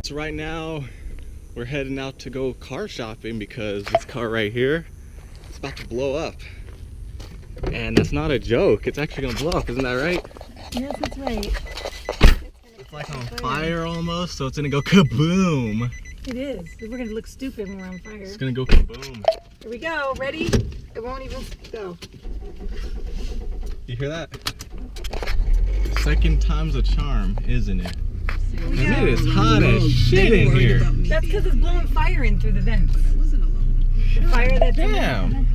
So right now we're heading out to go car shopping because this car right here is about to blow up. And that's not a joke, it's actually gonna blow up, isn't that right? Yes, that's right. It's like on fire almost, so it's gonna go kaboom. It is. We're gonna look stupid when we're on fire. It's gonna go kaboom. Here we go. Ready? It won't even go. You hear that? Second time's a charm, isn't it? And it is hot as shit in here. That's because it's blowing fire in through the vents. The fire that's Damn.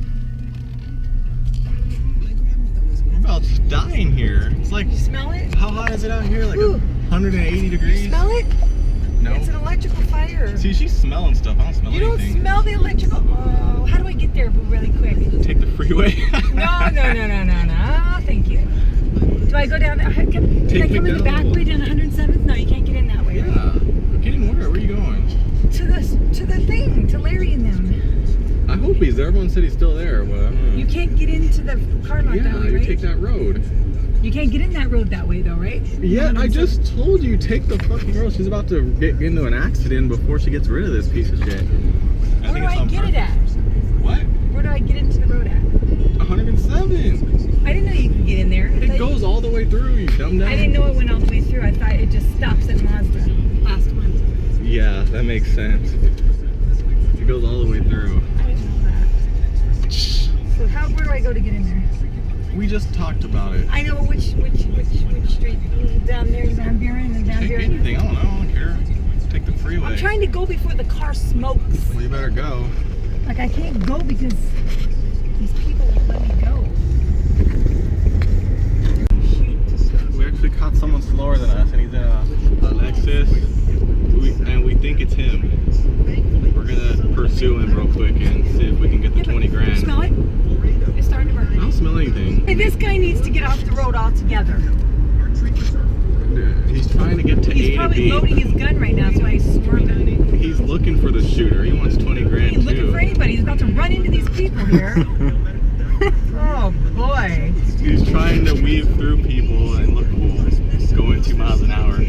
We're about to die in here. It's like, You smell it? how hot is it out here? Like Ooh. 180 degrees? You smell it? No. It's an electrical fire. See, she's smelling stuff. I don't smell You don't anything. smell the electrical. Oh, how do I get there really quick? Take the freeway. No. Thank you. Do I go down? Can I come in the back way down 107th? No, you can't get in that way. Right? Yeah. Getting where? Where are you going? To the thing, to Larry and them. I hope he's there. Everyone said he's still there, but I don't know. You can't get into the car lot that way, you right? take that road. You can't get in that road that way though, right? Yeah, I just told you, take the fucking road. She's about to get into an accident before she gets rid of this piece of shit. Where do I get it at? What? Where do I get into the road at? 107. I didn't know you could get in there. It goes all the way through, you dumb dumb. I didn't know it went all the way through. I thought it just stops at Mazda. Last one. Yeah, that makes sense. It goes all the way through. I didn't know that. So where do I go to get in there? We just talked about it. I know which street. Down there, Van Buren and Van Take Buren. anything, I don't care. Take the freeway. I'm trying to go before the car smokes. Well, you better go. Like I can't go because these people won't let me go. We actually caught someone slower than us, and he's in a Lexus, and we think it's him. We're gonna pursue him real quick and see if we can get the 20 grand. You smell it? It's starting to burn. I don't smell anything. Hey, this guy needs to get off the road altogether. He's trying to get to He's A to probably B. loading his gun right now, that's why he's swerving. He's looking for the shooter. He wants 20 grand He's too. looking for anybody. He's about to run into these people here. Oh boy. He's trying to weave through people and look cool, going 2 miles an hour. So,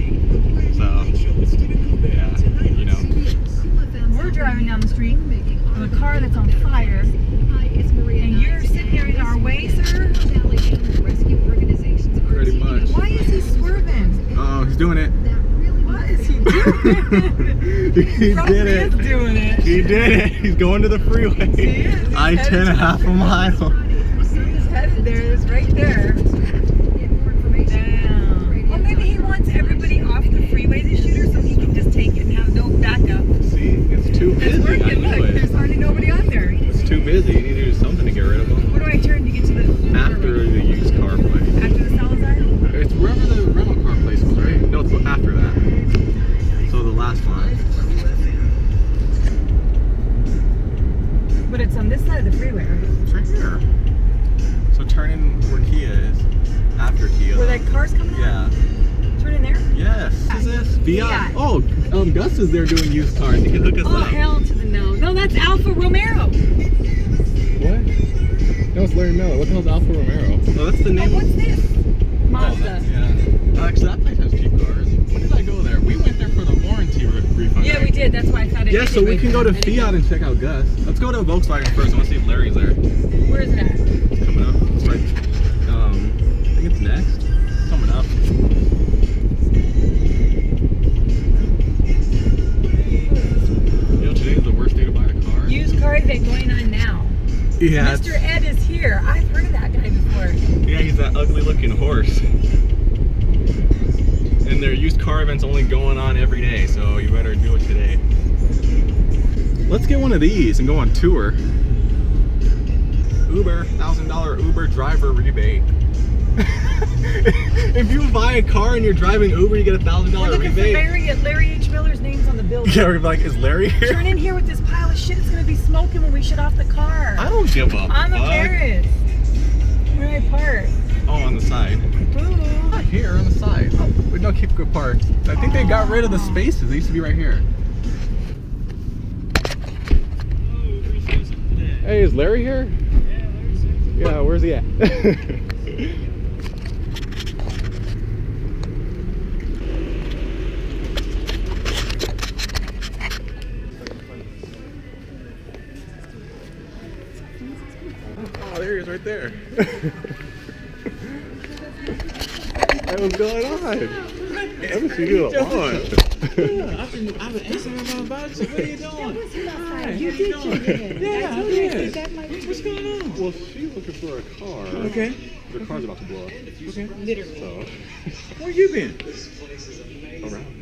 yeah, you know. We're driving down the street with a car that's on fire, and you're sitting there in our way, sir? Pretty much. Why is he swerving? Oh, he's doing it. What is he doing? He did it. He is doing it. He did it. He's going to the freeway. He is. He's I-10 headed- half a mile. He's headed there. It's right there. Damn. Well, maybe he wants everybody off the freeway, the shooter, so he can just take it and have no backup. See, it's too It's busy. I working. knew Look, it. there's hardly nobody on there. It's too busy. You need to do something to get rid of him. Where do I turn to get to the After the used car place. After the Salazar? It's wherever the rental car place was, right? No, it's after that. So the last line. But it's on this side of the freeway, right? It's right here. So turn in where Kia is. After Kia. Where that car's coming out? Yeah. Turn in there? Yes. Is this? Fiat. Oh, Gus is there doing used cars. He can hook us Oh, up. hell to the no. No, that's Alfa Romero. What? No, it's Larry Miller. What the hell's Alfa Romero? Oh, that's the Oh, name. what's this? Oh, Mazda. yeah. Actually, that place has cheap cars. When did I go there? We went there for the warranty refund. Yeah, right? we did. That's why I thought it Yeah, so we can go to I didn't Fiat and check out Gus. Let's go to Volkswagen first. I want to see if Larry's there. Where is it at? It's coming up. It's right. I think it's next. It's coming up. You know, today's the worst day to buy a car. Used car event going on now. Yeah. Mr. Ed is here. I've heard of that guy before. Yeah, he's that ugly looking horse. And their used car event's only going on every day, so you better do it today. Let's get one of these and go on tour. Uber, $1,000 Uber driver rebate. If you buy a car and you're driving Uber, you get a $1,000 We're looking rebate. for Larry H. Miller's name's on the building. Yeah, we're like, is Larry here? Turn in here with this pile of shit. It's gonna be smoking when we shut off the car. I don't give a I'm fuck. embarrassed. Where do I park? Oh, on the side. Boo. Not here, on the side. Oh, we don't keep good parts. I think they got rid of the spaces. They used to be right here. Hey, is Larry here? Yeah, where's he at? right there. Hey, what's going on? Let me see you on. I've been asking about you. What are you doing? You did check in. Yeah, I did. What's going on? Well, she's looking for a car. Okay. The car's about to blow up. Okay. Literally. So, Where you been? around.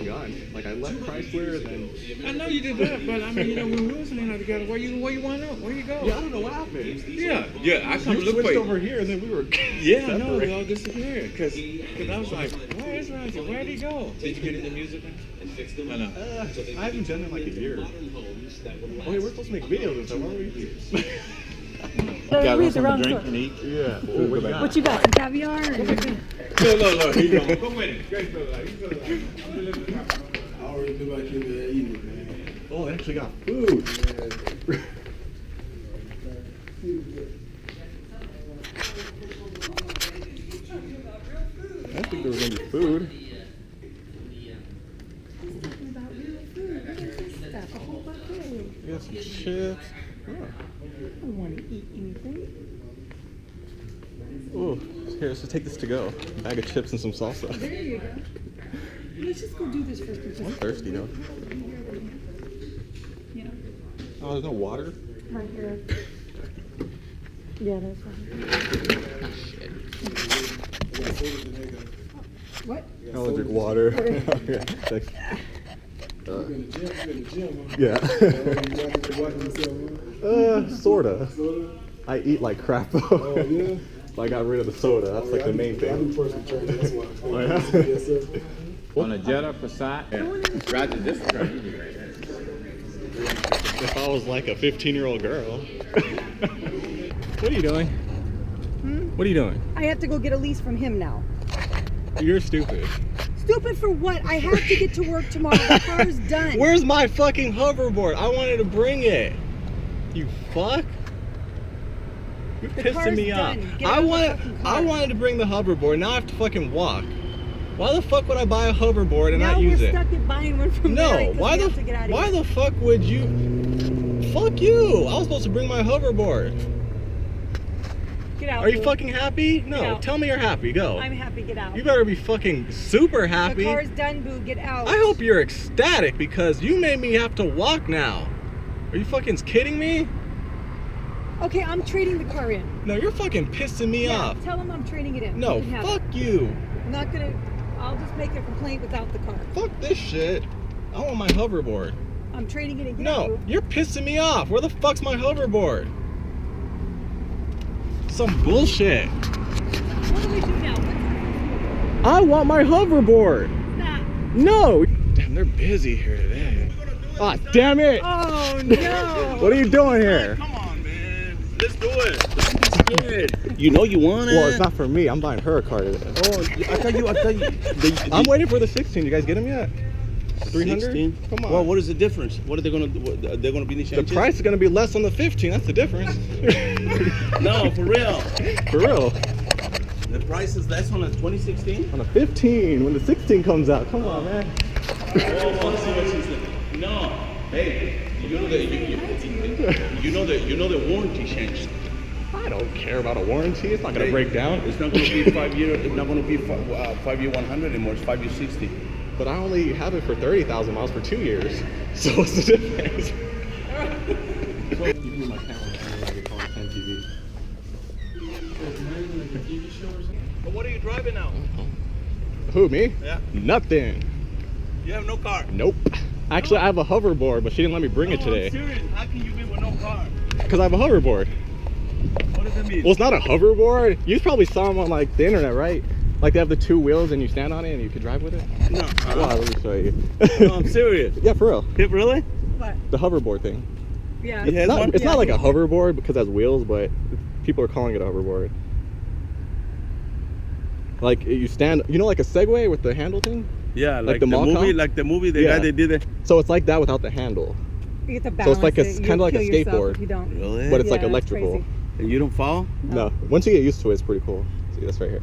God, like I left Chrysler and then. I know you did that, but I mean, you know, when we was in there together, where you wind up? Where you go? Yeah, I don't know what happened. Yeah, I come You to look for switched you. over here and then we were. Yeah, I know, separated. they all disappeared. Cause I was like, where is Roger? Where'd he go? Did you get into music? I know. I haven't done it in like a year. Oh, hey, we're supposed to make videos and stuff. Why don't we? Read the wrong book. and eat. Yeah. What you got? Some caviar? Or No. Here you go. Come with it. Great fella. I already knew I came there eating, man. Oh, they actually got food. I didn't think there was gonna be food. We got some chips. I don't want to eat anything. Oh, here, let's just take this to go. A bag of chips and some salsa. There you go. Let's just go do this first. I'm thirsty though. Yeah. Oh, there's no water? Right here. Yeah, that's fine. What? I only drink water. Like, You in the gym, huh? yeah. You watching yourself, huh? Sorta. Soda? I eat like crap though. Oh, yeah? So I got rid of the soda. That's like the main I thing. do personal training, that's why. Oh, yeah? Yes, sir. On a Jetta Passat. Roger, this is right here. If I was like a 15-year-old girl. What are you doing? What are you doing? I have to go get a lease from him now. You're stupid. Stupid for what? I have to get to work tomorrow. The car's done. Where's my fucking hoverboard? I wanted to bring it. You fuck. You're pissing car's me off. done. Get out of the fucking car. I wanted to bring the hoverboard. Now I have to fucking walk. Why the fuck would I buy a hoverboard and now not use we're it? stuck at buying one from Mary No. 'cause Why we have to get out of why here. the fuck would you? Fuck you. I was supposed to bring my hoverboard. Get out. Are you boo. fucking happy? No. Get out. Tell me you're happy. Go. I'm happy. Get out. You better be fucking super The happy. car's done, boo. Get out. I hope you're ecstatic because you made me have to walk now. Are you fucking kidding me? Okay, I'm trading the car in. No, you're fucking pissing me Yeah, off. tell him I'm trading it in. No, You can have fuck it. you. I'm not gonna. I'll just make a complaint without the car. Fuck this shit. I want my hoverboard. I'm trading it in. Get out, No, boo. you're pissing me off. Where the fuck's my hoverboard? Some bullshit. What do we do now? What's I want my hoverboard. that? No. Damn, they're busy here today. Ah, damn it. Oh no! What are you doing here? Come on, man. Let's do it. You know you want it. Well, it's not for me. I'm buying her a car today. Oh, I tell you. I'm waiting for the 16. You guys get them yet? 300? 16? Come on. Well, what is the difference? What are they gonna do? They're gonna be any The changes? price is going to be less on the 15. That's the difference. No, for real. For real. The price is less on a 2016. On the 15, when the 16 comes out. Come on, man. Oh, let's see what she's saying. No, hey, you know the warranty changed. I don't care about a warranty. It's not going to break down. It's not going to be 5 year. It's not going to be 5 year 100 anymore. It's 5 year 60. But I only have it for 30,000 miles for 2 years. So what's the difference? Give me my camera. I can call it 10 TV. But what are you driving now? Who, me? Yeah. Nothing. You have no car. Nope. Actually, I have a hoverboard, but she didn't let me bring it I'm today. serious. How can you be with no car? Because I have a hoverboard. What does that mean? Well, it's not a hoverboard. You probably saw them on like the internet, right? Like they have the 2 wheels and you stand on it and you can drive with it. No. Well, let me show you. No, I'm serious. Yeah, for real. Really? What? The hoverboard thing. Yeah. It has one? It's Yeah. not like a hoverboard because it has wheels, but people are calling it a hoverboard. Like you stand, you know, like a Segway with the handle thing. Yeah, Like the mall movie, cop? like the movie, the Yeah. guy that did it. So it's like that without the handle, You get the So balance. it's like a- it. kinda You'll like a kill yourself skateboard. if you don't. Really? but it's like Yeah, it's electrical. crazy. And you don't fall? No, once you get used to it, it's pretty cool. See, that's right here.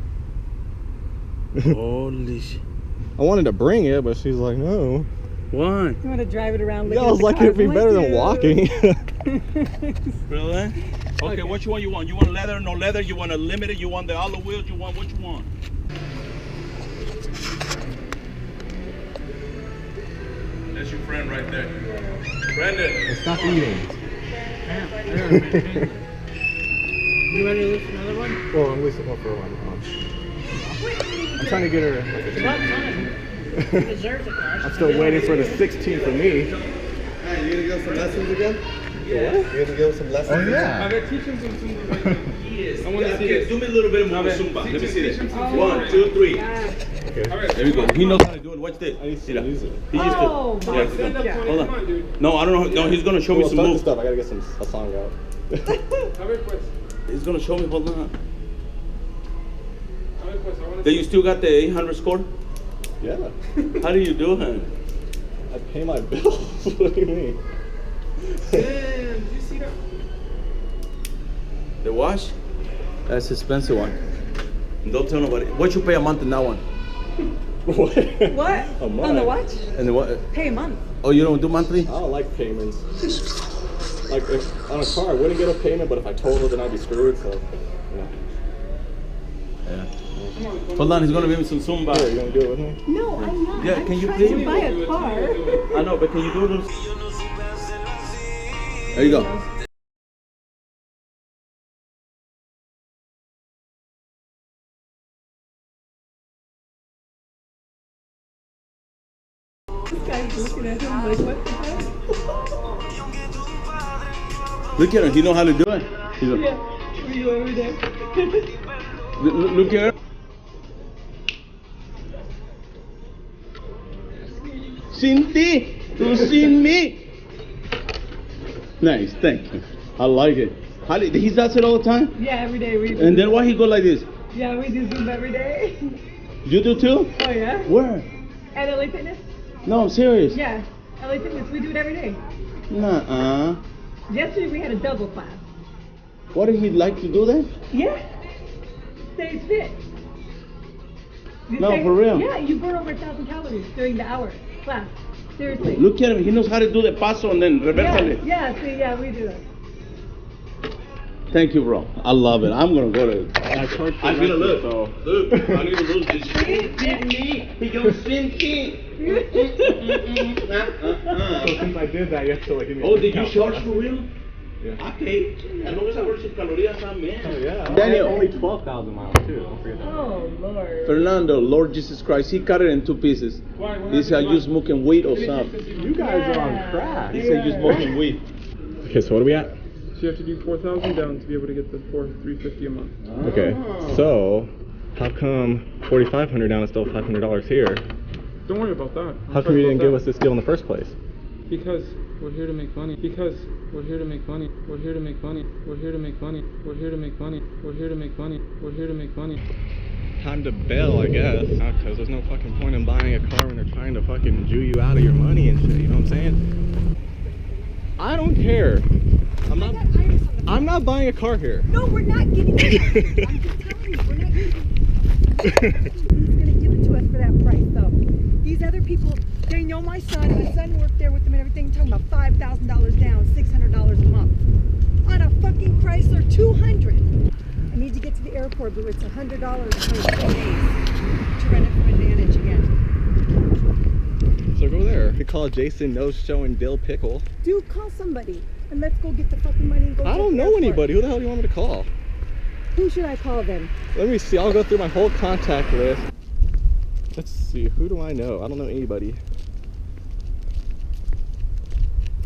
Holy shit. I wanted to bring it, but she's like, no. What? You want to drive it around? Yeah, looking I at was the like, cars. it'd be I'm better than dude. walking. Really? Okay, which one you want? You want leather, no leather? You want a limited? You want the olive wheels? You want what you want? That's your friend right there. Brandon. Stop eating. You ready to list another one? Well, I'm listening for one. I'm trying to get her. It's about time. He deserves a car. I'm still waiting for the 16 for me. Hey, you gonna give some lessons again? Yeah. You gonna give some lessons? Oh yeah. They're teaching some Zumba right now. I want to see Okay, this. do me a little bit more Zumba. Let me see this. 1, 2, 3. There we go. He knows how to do it. Watch this. I need to See that? use it. He used Oh, to. my Yeah, Stand up 20. Hold Come on, on. dude. No, I don't know. No, he's gonna show me Well, some start the moves. stuff. I gotta get a song out. A ver, pues. He's gonna show me. Hold on. A ver, pues. I want to Then you still got the 800 score? Yeah. How do you do it? I pay my bills. What do you mean? Damn, did you see that? The wash? That's the expensive one. Don't tell nobody. What you pay a month in that one? What? What? A month. On the watch? And the what? Pay a month. Oh, you don't do monthly? I don't like payments. Like if on a car, I wouldn't get a payment, but if I told her, then I'd be screwed. So, yeah. Yeah. Hold on, he's gonna give me some Zumba. Here, you gonna do it with me? No, I'm not. Yeah, I'm can you trying please? to buy a car. I know, but can you do this? There you go. This guy's looking at him like, what the heck? Look at him. He know how to do it. He's like, Yeah, we do every day. look at him. Cindy, you see me? Nice, thank you. I like it. How did he does it all the time? Yeah, every day we do. And then why he go like this? Yeah, we do Zumba every day. You do too? Oh, yeah? Where? At LA Fitness? No, I'm serious. Yeah, LA Fitness. We do it every day. Nuh-uh. Yesterday we had a double class. What did he like to do that? Yeah. Stays fit. You No, for real. Yeah, you burn over 1,000 calories during the hour class. Seriously. Look at him. He knows how to do the paso and then reversale. Yeah, see, yeah, we do that. Thank you, bro. I love it. I'm gonna go to. I charge for I'm gonna breakfast, look. Look, I need to lose this shit. He goes sinking. So since I did that, you have to like give me. Oh, did you charge for real? Yeah. Okay. As long as I burn some calorías, I'm in. Oh yeah. Daniel. Only 12,000 miles too. Don't forget that. Oh, Lord. Fernando, Lord Jesus Christ, he cut it in 2 pieces. Why? What He said, are happened? you smoking weed or something? You guys are on crack. He said, you smoking weed. Okay, so what are we at? So you have to do 4,000 down to be able to get the 350 a month. Okay, so how come 4,500 down is still $500 here? Don't worry about that. How come you didn't give us this deal in the first place? Because we're here to make money. Because we're here to make money. We're here to make money. We're here to make money. We're here to make money. We're here to make money. We're here to make money. Time to bail, I guess. Because there's no fucking point in buying a car when they're trying to fucking Jew you out of your money and shit. You know what I'm saying? I don't care. I'm not buying a car here. No, we're not getting it. I'm just telling you, we're not getting it. He's going to give it to us for that price, though. These other people, they know my son worked there with them and everything, talking about $5,000 down, $600 a month. On a fucking Chrysler 200. I need to get to the airport, but it's $100 for 4 days to rent it for Advantage again. So go there. You call Jason No Show and Dill Pickle. Dude, call somebody and let's go get the fucking money and go I to don't the know airport. anybody. Who the hell do you want me to call? Who should I call then? Let me see. I'll go through my whole contact list. Let's see. Who do I know? I don't know anybody.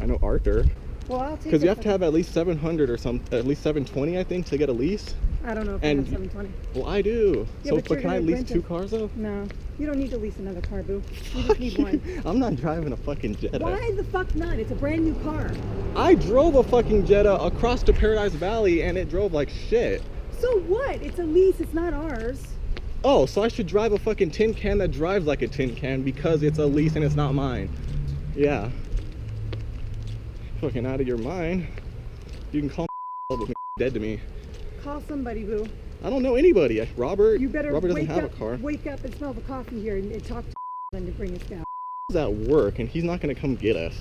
I know Arthur. Well, I'll take Because it you have to for- have at least 700 or some, at least 720, I think, to get a lease. I don't know if and- I have 720. Well, I do. Yeah, So, but but you're can I gonna lease rent 2 it. cars though? No, you don't need to lease another car, boo. You just need one. I'm not driving a fucking Jetta. Why the fuck not? It's a brand new car. I drove a fucking Jetta across to Paradise Valley and it drove like shit. So what? It's a lease. It's not ours. Oh, so I should drive a fucking tin can that drives like a tin can because it's a lease and it's not mine. Yeah. Fucking out of your mind. You can call but dead to me. Call somebody, boo. I don't know anybody. Robert. You better Robert doesn't wake have up, a car. wake up and smell the coffee here and talk to and to bring us down. He's at work and he's not gonna come get us.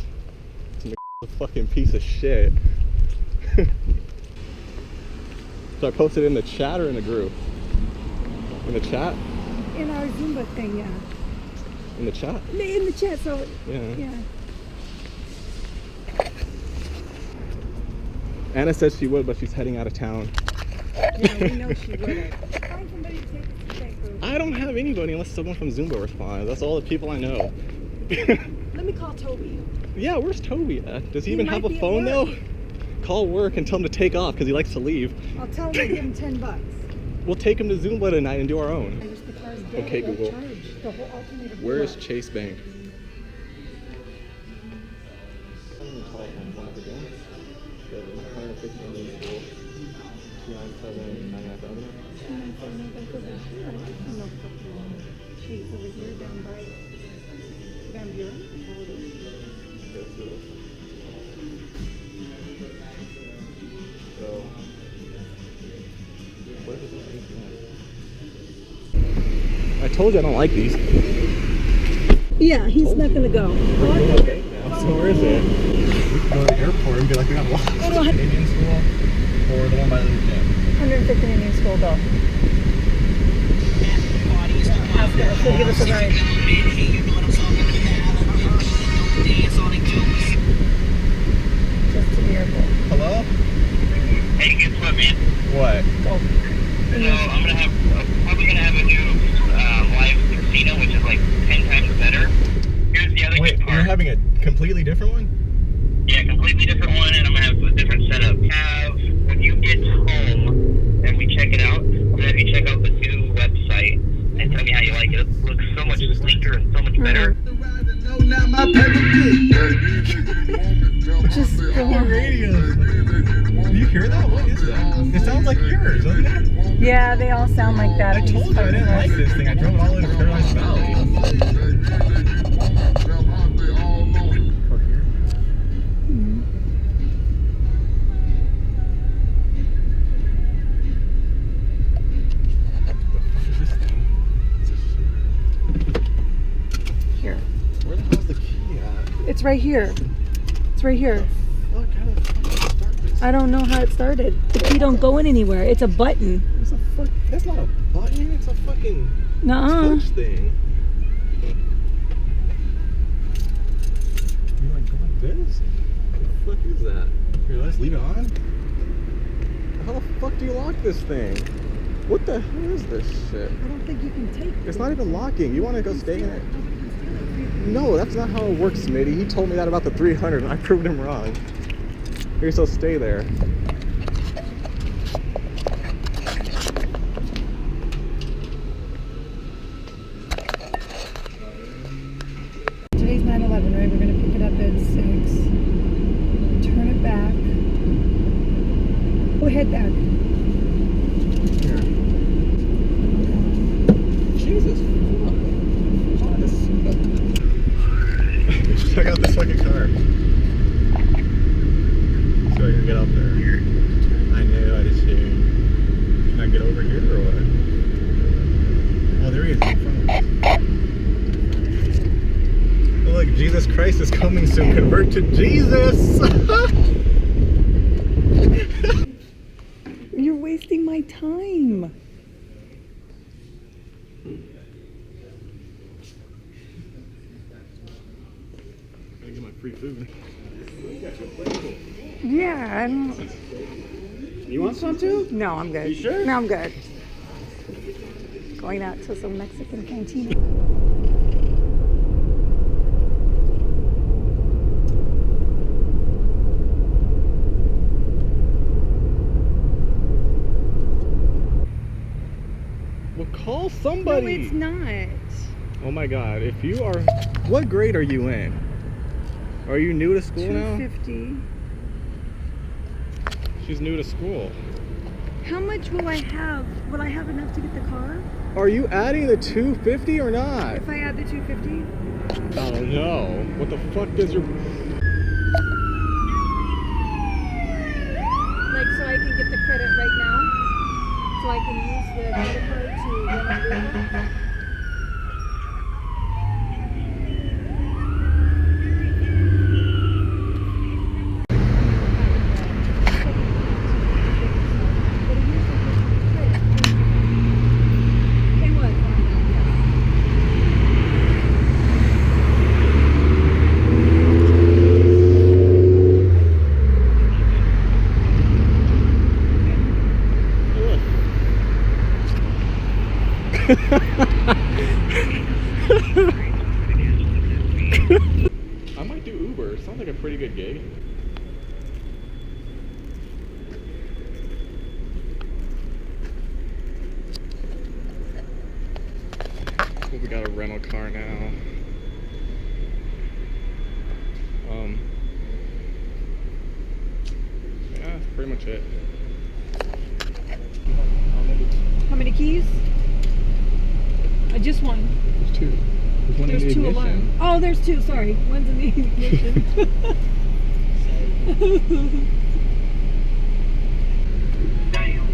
It's a fucking piece of shit. Should I post it in the chat or in the group? In the chat? In our Zumba thing, yeah. In the chat? In the chat, so Yeah. yeah. Anna said she would, but she's heading out of town. Yeah, we know she would. Find somebody to take us to that group. I don't have anybody unless someone from Zumba responds. That's all the people I know. Let me call Toby. Yeah, where's Toby at? Does he He even might have a be at phone though? work. Call work and tell him to take off because he likes to leave. I'll tell him to give him $10. We'll take him to Zumba tonight and do our own. I wish the car's dead. Okay, They'll Google. charge the whole alternative. Where is floor. Chase Bank? Chase over here down by Van Buren. I told you I don't like these. Yeah, he's not gonna go. Okay, so where is it? We can go to the airport and be like, we got lost. Go to a Canadian school or the one by the gym? 150 Indian school, go. Ask her, she'll give us a ride. Just to the airport. Hello? Hey, guess what, man? What? Go. So I'm probably gonna have a new live casino, which is like 10 times better. Here's the other Wait, good part. you're having a completely different one? Yeah, completely different one, and I'm gonna have a different setup. When you get home and we check it out, I'm gonna have you check out the new website and tell me how you like it. It looks so much sleeker and so much better. Just go on. Radio. Do you hear that? What is that? It sounds like yours, doesn't it? Yeah, they all sound like that. I told you I didn't like this thing. I drove it all the way to Paradise Valley. Here. Where the hell's the key at? It's right here. It's right here. What kind of fucking start this? I don't know how it started. The key don't go in anywhere. It's a button. It's a fuck. That's not a button. It's a fucking Nuh-uh. touch thing. You like go like this? What the fuck is that? Here, let's leave it on. How the fuck do you lock this thing? What the hell is this shit? I don't think you can take It's not even locking. You want to go stay in it? No, that's not how it works, Smitty. He told me that about the 300 and I proved him wrong. Here, so stay there. Today's 9/11, right? We're gonna pick it up at 6. Turn it back. Go ahead back. Here. Jesus fuck. Check out this fucking car. So I can get up there. I knew, I just hear. Can I get over here or what? Oh, there he is in front of us. Look, Jesus Christ is coming soon. Convert to Jesus! You're wasting my time. Gotta get my free food. Yeah, I'm... You want some too? No, I'm good. You sure? No, I'm good. Going out to some Mexican cantina. Well, call No, somebody! it's not. Oh my god, if you are... What grade are you in? Are you new to school now? 250. She's new to school. How much will I have? Will I have enough to get the car? Are you adding the 250 or not? If I add the 250? I don't know. What the fuck does your... Like, so I can get the credit right now? So I can use the credit card to run my vehicle? But he used the I might do Uber. Sounds like a pretty good gig. We got a rental car now. Yeah, that's pretty much it. How many keys? Just one. There's two. There's one in There's the two ignition. alone. Oh, there's two. Sorry, one's in the ignition.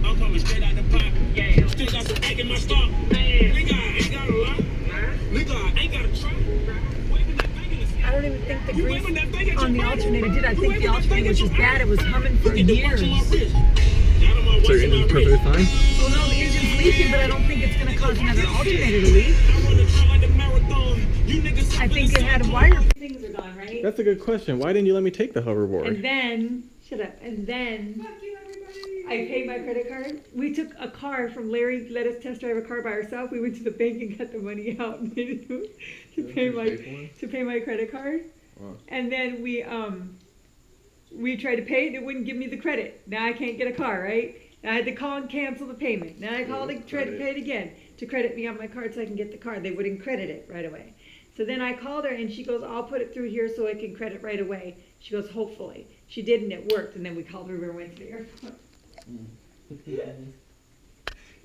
I'm coming straight out the pot. Yeah. Still got some egg in my stock. Nigga, I ain't got a lot. Nigga, I ain't got a truck. I don't even think the grease on the alternator did. I think the alternator was just bad. It was humming for years. So your engine's perfectly fine? Well, no, the engine's leaking, but I don't think it's going to cause another alternator to leak. I think it had wire. Things are gone, right? That's a good question. Why didn't you let me take the hoverboard? And then, shut up. And then I paid my credit card. We took a car from Larry, let us test drive a car by ourselves. We went to the bank and got the money out and made it to pay my credit card. Wow. And then we tried to pay it. It wouldn't give me the credit. Now I can't get a car, right? Now I had to call and cancel the payment. Now I called and tried to pay it again to credit me on my card so I can get the card. They wouldn't credit it right away. So then I called her and she goes, I'll put it through here so I can credit right away. She goes, hopefully. She did and it worked. And then we called her and went to the airport.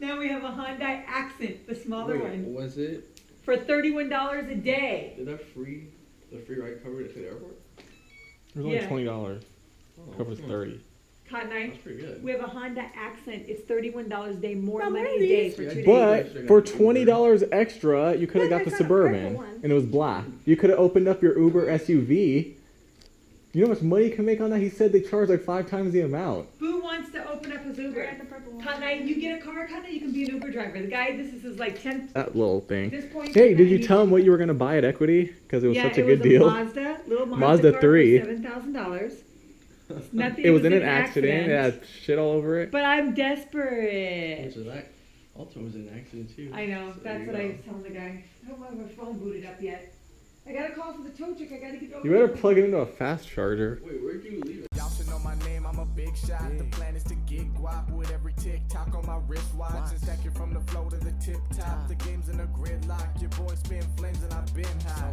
Now we have a Hyundai Accent, the smaller one, Was it? for $31 a day. Did that the free ride cover it to the airport? It was only Yeah. $20. Covers 30. Cotton Eye. That's pretty good. We have a Honda Accent. It's $31 a day, more money a day for 2 days. But for $20 extra, you could have got the Suburban, and it was black. You could have opened up your Uber SUV. You know how much money you can make on that? He said they charge like 5 times the amount. Who wants to open up his Uber? Cotton Eye, you get a car, Cotton Eye, you can be an Uber driver. The guy, this is his like 10th. That little thing. This point, Hey, did you tell him what you were gonna buy at Equity? Because it was such a good deal. Little Mazda Mazda car 3. For $7,000. Nothing. It was in an accident. It had shit all over it. But I'm desperate. So that Ultima was in an accident too. I know. So That's there what I you was telling the guy. I don't have my phone booted up yet. I got a call from the tow truck. I gotta get over. You better plug it into a fast charger. Wait, where'd you leave it? Y'all should know my name, I'm a big shot. The plan is to get guap with every tick-tock on my wristwatch. And stack it from the flow to the tip top. The game's in a gridlock. Your boy spin flames and I've been high.